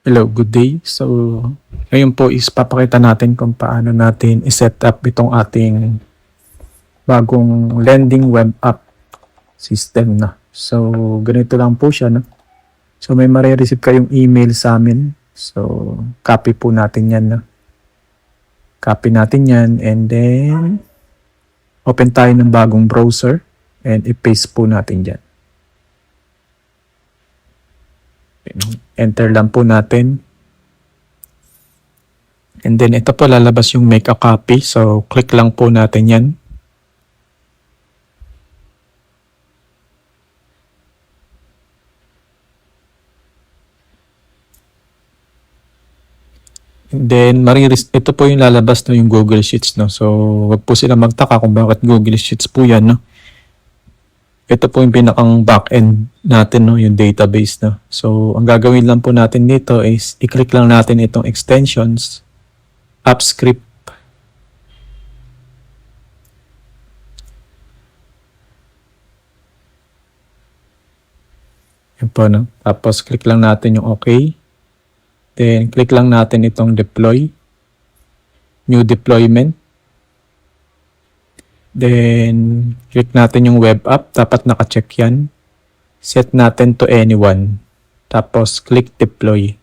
Hello, good day. So, ngayon po is papakita natin kung paano natin i-set up itong ating bagong lending web app system na. So, ganito lang po siya. No? So, may marireceive kayong email sa amin. So, copy po natin yan. No? Copy natin yan and then open tayo ng bagong browser and i-paste po natin dyan. Enter lang po natin. And then ito po lalabas yung make a copy. So click lang po natin yan. And then ito po yung lalabas no, yung Google Sheets. No? So wag po sila magtaka kung bakit Google Sheets po yan. No? Ito po yung pinakang backend natin, no, yung database. No? So, ang gagawin lang po natin dito is i-click lang natin itong extensions, app script. Yan po, no? Tapos, click lang natin yung OK. Then, click lang natin itong deploy, new deployment. Then, click natin yung web app. Dapat naka-check yan. Set natin to anyone. Tapos, click deploy.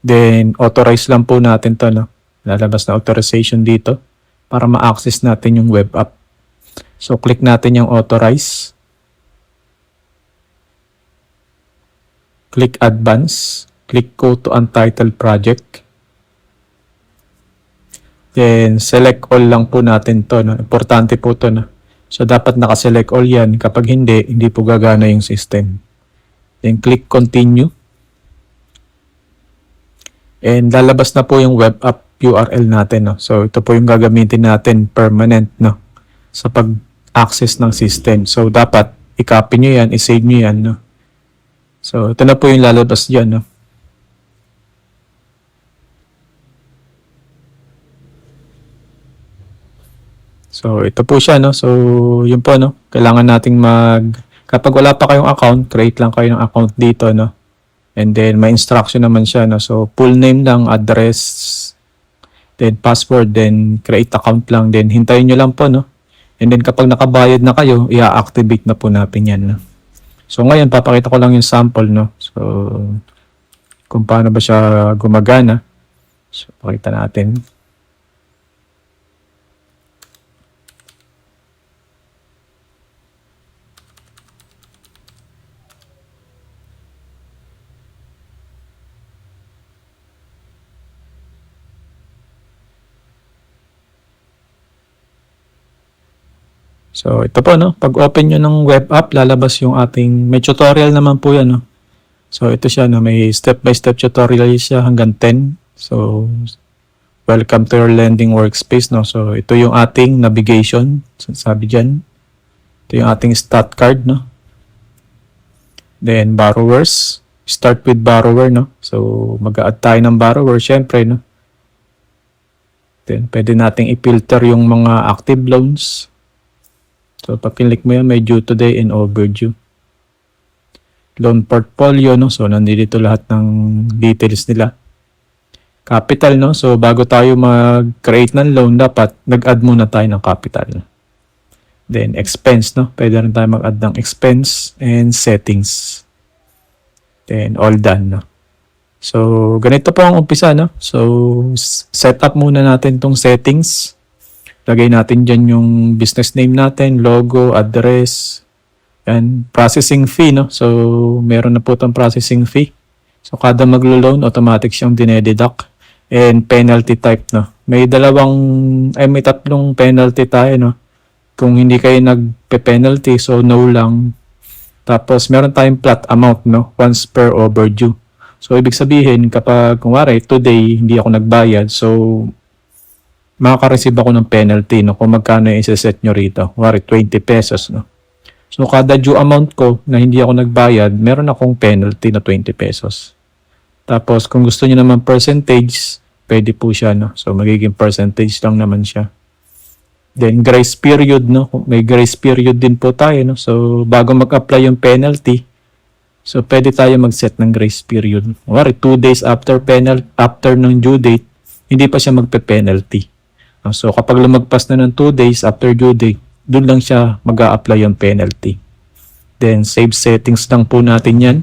Then, authorize lang po natin to. No? Lalabas na authorization dito para ma-access natin yung web app. So, click natin yung authorize. Click advance. Click go to untitled project. Then, select all lang po natin to. No? Importante po to. No? So, dapat nakaselect all yan. Kapag hindi po gagana yung system. Then, click continue. And lalabas na po yung web app URL natin. No? So, ito po yung gagamitin natin permanent no? Sa pag-access ng system. So, dapat i-copy nyo yan, i-save nyo yan. No? So, ito na po yung lalabas dyan. No? So, ito po siya, no? So, yun po, no? Kailangan nating kapag wala pa kayong account, create lang kayo ng account dito, no? And then, may instruction naman siya, no? So, full name lang, address, then password, then create account lang, then hintayin nyo lang po, no? And then, kapag nakabayad na kayo, i-activate na po natin yan, no? So, ngayon, papakita ko lang yung sample, no? So, kung paano ba siya gumagana. So, pakita natin. So, ito po, no? Pag open nyo ng web app, lalabas yung ating, may tutorial naman po yan, no? So, ito siya, no? May step-by-step tutorial siya hanggang 10. So, welcome to your lending workspace, no? So, ito yung ating navigation. Sabi dyan. Ito yung ating stat card, no? Then, borrowers. Start with borrower, no? So, mag-add tayo ng borrower, syempre, no? Then, pwede nating i-filter yung mga active loans. So, pag click mo yan, may due today and overdue. Loan portfolio, no? So, nandito lahat ng details nila. Capital, no? So, bago tayo mag-create ng loan, dapat nag-add muna tayo ng capital. Then, expense, no? Pwede rin tayo mag-add ng expense and settings. Then, all done, no? So, ganito po ang umpisa, no? So, set up muna natin tong settings. Lagay natin dyan yung business name natin, logo, address, and processing fee, no? So, meron na po itong processing fee. So, kada maglo-loan, automatic siyang dinededuct. And penalty type, no? May tatlong penalty tayo, no? Kung hindi kayo nagpe-penalty, so no lang. Tapos, meron tayong flat amount, no? Once per overdue. So, ibig sabihin, kapag, kunwari, today, hindi ako nagbayad, so, makaka-receive ako ng penalty, no? Kung magkano yung isa-set nyo rito. Kunwari, 20 pesos, no? So, kada due amount ko na hindi ako nagbayad, meron akong penalty na 20 pesos. Tapos, kung gusto niyo naman percentage, pwede po siya, no? So, magiging percentage lang naman siya. Then, grace period, no? May grace period din po tayo, no? So, bago mag-apply yung penalty, So, pwede tayo mag-set ng grace period. Kunwari, 2 days after after ng due date, hindi pa siya magpe-penalty. So, kapag lumagpas na ng 2 days after due date, doon lang siya mag-a-apply yung penalty. Then, save settings lang po natin yan.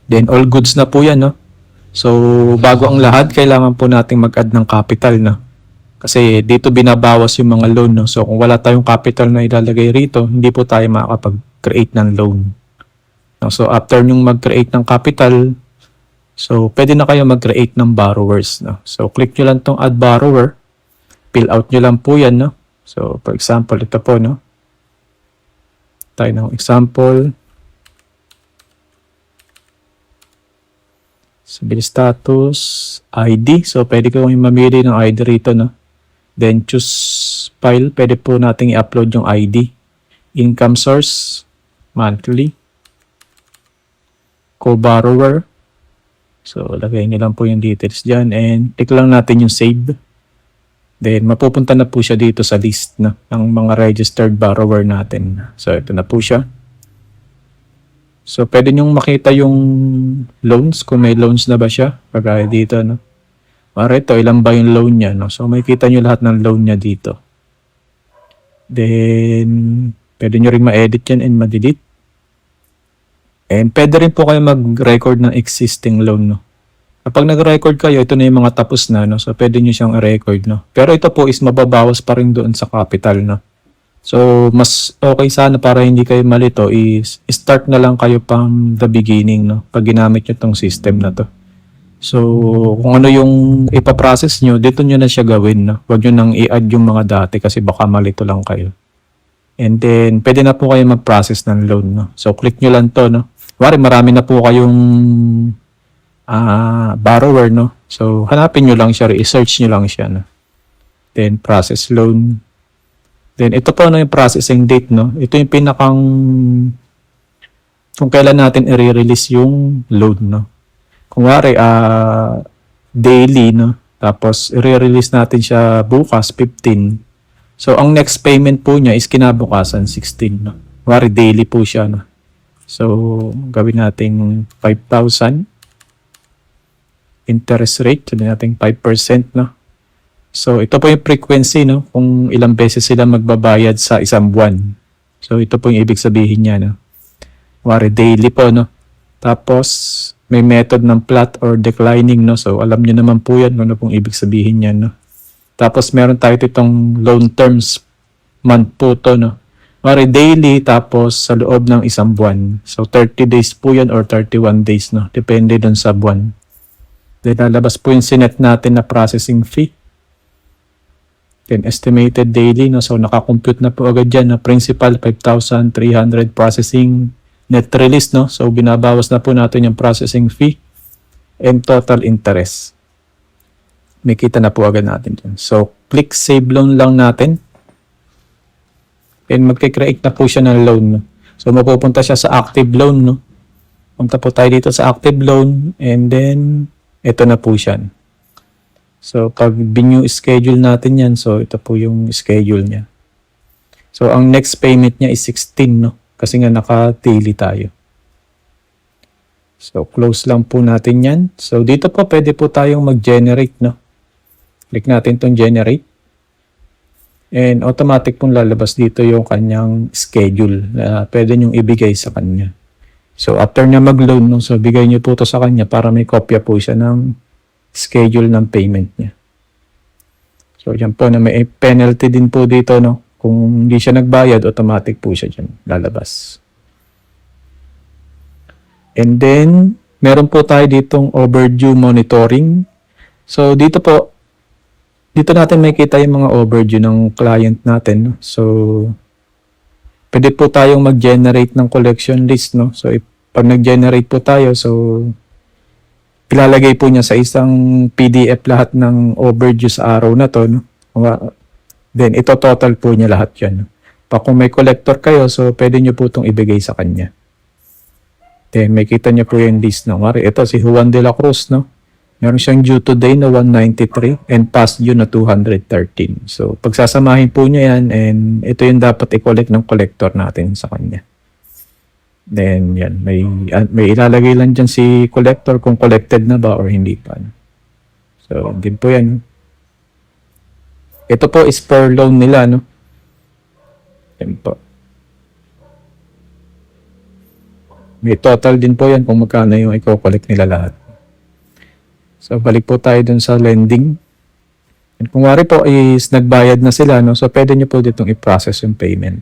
Then, all goods na po yan, no? So, bago ang lahat, kailangan po nating mag-add ng capital, no? Kasi dito binabawas yung mga loan, no? So, kung wala tayong capital na ilalagay rito, hindi po tayo makakapag-create ng loan. No? So, after nyong mag-create ng capital, so, pwede na kayo mag-create ng borrowers, no? So, click nyo lang tong add borrower. Fill out nyo lang po yan, no? So, for example, ito po, no? Tayo ng example. So, bill status, ID. So, pwede ko yung mamili ng ID rito, no? Then, choose file. Pwede po nating i-upload yung ID. Income source, monthly. Co-borrower. So, lagay nyo lang po yung details dyan. And, click lang natin yung save. Then, mapupunta na po siya dito sa list na ng mga registered borrower natin. So, ito na po siya. So, pwede nyong makita yung loans, kung may loans na ba siya. Kagaya dito, no? Para ito, ilan ba yung loan niya, no? So, makikita nyo lahat ng loan niya dito. Then, pwede nyo rin ma-edit yan and ma-delete. And pwede rin po kayo mag-record ng existing loan, no? Kapag nag-record kayo, ito na yung mga tapos na, no? So, pwede nyo siyang record, no? Pero ito po is mababawas pa rin doon sa capital, no? So, mas okay sana para hindi kayo malito is start na lang kayo pang the beginning, no? Pag ginamit nyo tong system na to. So, kung ano yung ipaprocess nyo, dito nyo na siya gawin, no? Huwag nyo nang i-add yung mga dati kasi baka malito lang kayo. And then, pwede na po kayo mag-process ng loan, no? So, click nyo lang to, no? Marami na po kayong borrower, no? So, hanapin nyo lang siya, i-search nyo lang siya, no? Then, process loan. Then, ito po yung processing date, no? Ito yung pinakang kung kailan natin i-release yung loan, no? Kung wari, daily, no? Tapos, i-release natin siya bukas, 15. So, ang next payment po niya is kinabukasan, 16, no? Kung wari, daily po siya, no? So, gawin natin 5,000. Interest rate, sabihin natin 5%, no? So, ito po yung frequency, no? Kung ilang beses sila magbabayad sa isang buwan. So, ito po yung ibig sabihin niya, no? Wari, daily po, no? Tapos, may method ng flat or declining, no? So, alam niyo naman po yan, ano pong ibig sabihin niya, no? Tapos, meron tayo itong loan terms month po to, no? Wari, daily, tapos sa loob ng isang buwan. So, 30 days po yan or 31 days, no? Depende dun sa buwan. Then, lalabas po yung sinet natin na processing fee. Then, estimated daily, no? So, nakakompute na po agad yan na principal, 5,300 processing net release, no? So, binabawas na po natin yung processing fee and total interest. May kita na po agad natin dyan. So, click save loan lang natin. And magkikreate na po siya ng loan, no? So, mapupunta siya sa active loan, no? Punta po tayo dito sa active loan and then, ito na po siya. So, pag renew schedule natin yan, so ito po yung schedule niya. So, ang next payment niya is 16, no? Kasi nga naka-daily tayo. So, close lang po natin yan. So, dito po pwede po tayong mag-generate, no? Click natin itong generate. And automatic pong lalabas dito yung kanyang schedule na pwede nyong ibigay sa kanya. So, after niya mag-loan, no? So, bigay niyo po ito sa kanya para may kopya po siya ng schedule ng payment niya. So, yan po na may penalty din po dito, no? Kung hindi siya nagbayad, automatic po siya dyan lalabas. And then, meron po tayo ditong overdue monitoring. So, dito po, dito natin makikita yung mga overdue ng client natin, no? So, pwede po tayong mag-generate ng collection list, no? So, pag nag-generate po tayo, so, ilalagay po niya sa isang PDF lahat ng overdue sa araw na to, no? Then, ito total po niya lahat yan, no? Pag kung may collector kayo, so, pwede nyo po itong ibigay sa kanya. Then, may kita niyo po yung list, no? Mari, ito si Juan de la Cruz, no? Meron siyang due today na 193 and past due na 213. So, pagsasamahin po niya yan and ito yung dapat i-collect ng collector natin sa kanya. Then, yan. May ilalagay lang dyan si collector kung collected na ba or hindi pa. So, din po yan. Ito po is per loan nila, no? Yan po. May total din po yan kung magkano yung i-collect nila lahat. So, balik po tayo dun sa lending. And kung wari po is nagbayad na sila, no? So, pwede nyo po ditong i-process yung payment.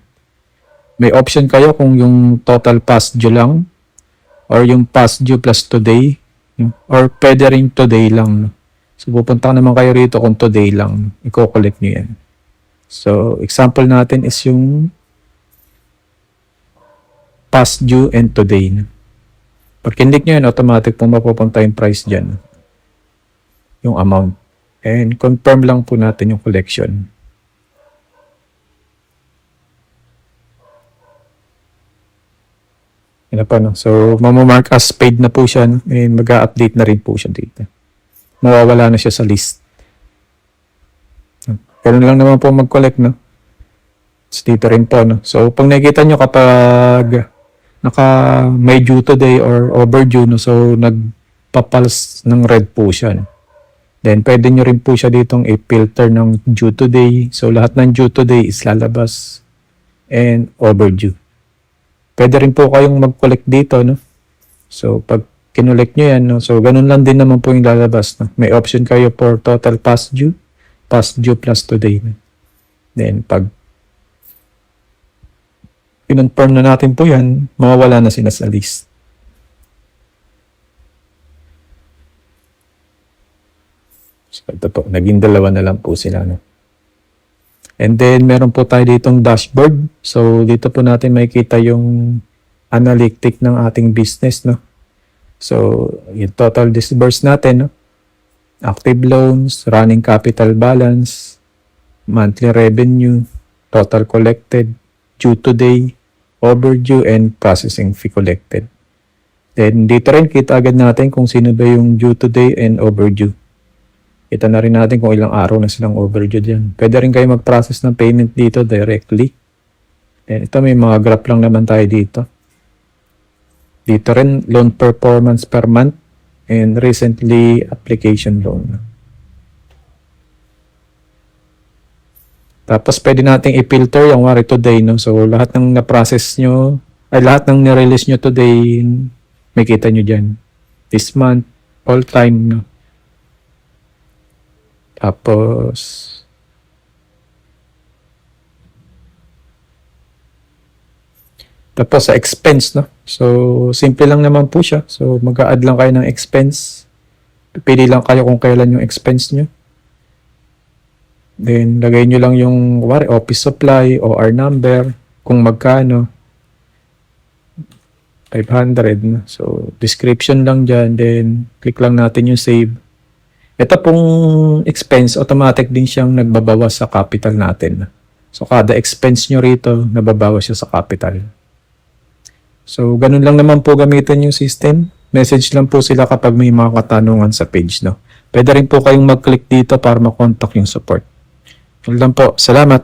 May option kayo kung yung total past due lang or yung past due plus today or pwede rin today lang. So, pupunta naman kayo rito kung today lang. I-collect nyo yan. So, example natin is yung past due and today. Pag kinlik nyo yan, automatic pong mapupunta yung price dyan. Yung amount. And confirm lang po natin yung collection. Yan pa, no? So, mamamark as paid na po siya, no? And mag-a-update na rin po siya dito. Mawawala na siya sa list. Ganun lang naman po mag-collect, no? So, dito rin po, no? So, pag nakikita nyo kapag may due today or overdue, no? So, nagpapals ng red po siya, no? Then, pwede nyo rin po siya ditong i-filter ng due today. So, lahat ng due today is lalabas and overdue. Pwede rin po kayong mag-collect dito, no? So, pag kinolect nyo yan, no? So, ganun lang din naman po yung lalabas, no? May option kayo for total past due plus today, no? Then, pag kinonfirm na natin po yan, mawawala na sila sa list. So, ito po, naging dalawa na lang po sila, no? And then, meron po tayo ditong dashboard. So, dito po natin makikita yung analytic ng ating business, no? So, yung total disbursed natin, no? Active loans, running capital balance, monthly revenue, total collected, due today, overdue, and processing fee collected. Then, dito rin kita agad natin kung sino ba yung due today and overdue. Kita na rin natin kung ilang araw na silang overdue dyan. Pwede rin kayo mag-process ng payment dito directly. And ito may mga graph lang naman tayo dito. Dito rin, loan performance per month and recently application loan. Tapos pwede nating i-filter yung wari today, no? So lahat ng na-process nyo, lahat ng nirelease nyo today, may kita nyo dyan. This month, all time, no? Tapos, sa expense, no? So, simple lang naman po siya. So, mag-a-add lang kayo ng expense. Pili lang kayo kung kailan yung expense nyo. Then, lagay nyo lang yung office supply, OR number, kung magkano. 500, no? So, description lang dyan. Then, click lang natin yung save. Ito pong expense, automatic din siyang nagbabawas sa capital natin. So, kada expense nyo rito, nababawas siya sa capital. So, ganun lang naman po gamitin yung system. Message lang po sila kapag may mga katanungan sa page, no? Pwede rin po kayong mag-click dito para makontak yung support. Yun lang po. Salamat!